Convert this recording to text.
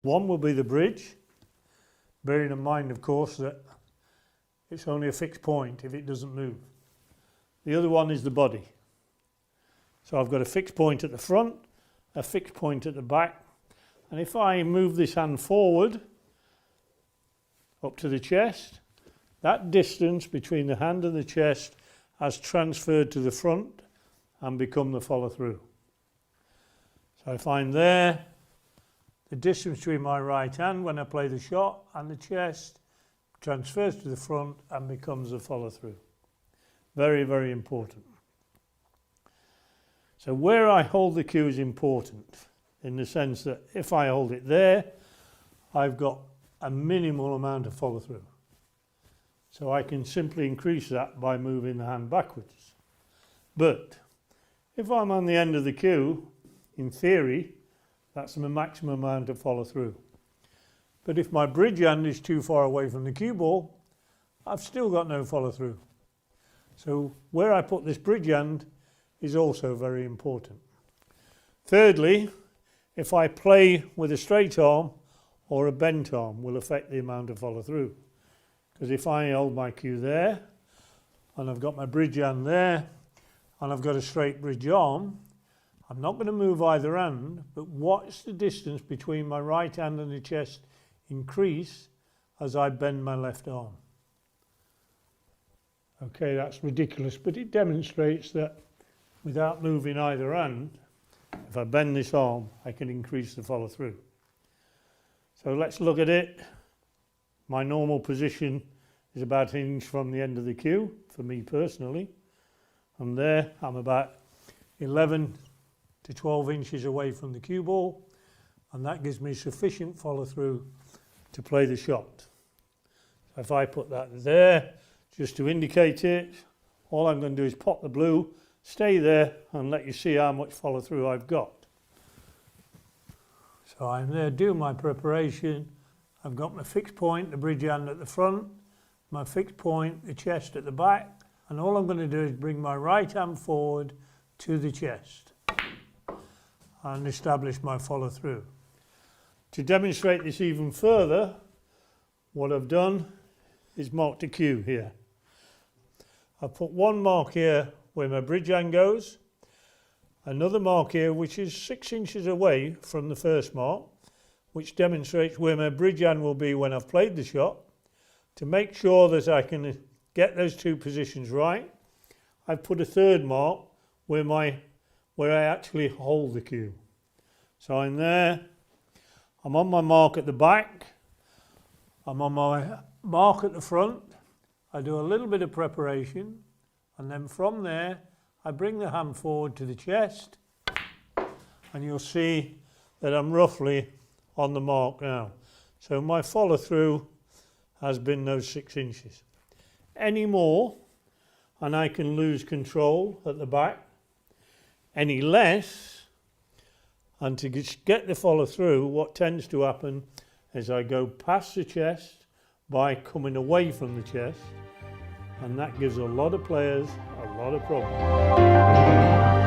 One will be the bridge, bearing in mind, of course, that it's only a fixed point if it doesn't move. The other one is the body. So I've got a fixed point at the front, a fixed point at the back, and if I move this hand forward up to the chest, that distance between the hand and the chest has transferred to the front and become the follow through. So I find there the distance between my right hand when I play the shot and the chest transfers to the front and becomes a follow through. Very, very important. So where I hold the cue is important in the sense that if I hold it there, I've got a minimal amount of follow through. So I can simply increase that by moving the hand backwards. But if I'm on the end of the cue, in theory, that's the maximum amount of follow through. But if my bridge hand is too far away from the cue ball, I've still got no follow through. So where I put this bridge hand is also very important. Thirdly, if I play with a straight arm or a bent arm will affect the amount of follow through. Because if I hold my cue there and I've got my bridge hand there and I've got a straight bridge arm, I'm not going to move either hand, but watch the distance between my right hand and the chest increase as I bend my left arm. Okay, that's ridiculous, but it demonstrates that without moving either hand, if I bend this arm, I can increase the follow through. So let's look at it. My normal position is about an inch from the end of the cue, for me personally. And there, I'm about 11 to 12 inches away from the cue ball, and that gives me sufficient follow through to play the shot. So if I put that there, just to indicate it, all I'm going to do is pop the blue, stay there, and let you see how much follow through I've got. So I'm there doing my preparation. I've got my fixed point, the bridge hand at the front, my fixed point, the chest at the back, and all I'm going to do is bring my right hand forward to the chest and establish my follow through. To demonstrate this even further, what I've done is marked a cue here. I've put one mark here where my bridge hand goes, another mark here which is 6 inches away from the first mark, which demonstrates where my bridge hand will be when I've played the shot. To make sure that I can get those two positions right, I've put a third mark where I actually hold the cue. So I'm there, I'm on my mark at the back, I'm on my mark at the front, I do a little bit of preparation, and then from there I bring the hand forward to the chest, and you'll see that I'm roughly on the mark now. So my follow through has been those 6 inches. Any more and I can lose control at the back. Any less, and to get the follow through, what tends to happen is I go past the chest by coming away from the chest, and that gives a lot of players a lot of problems.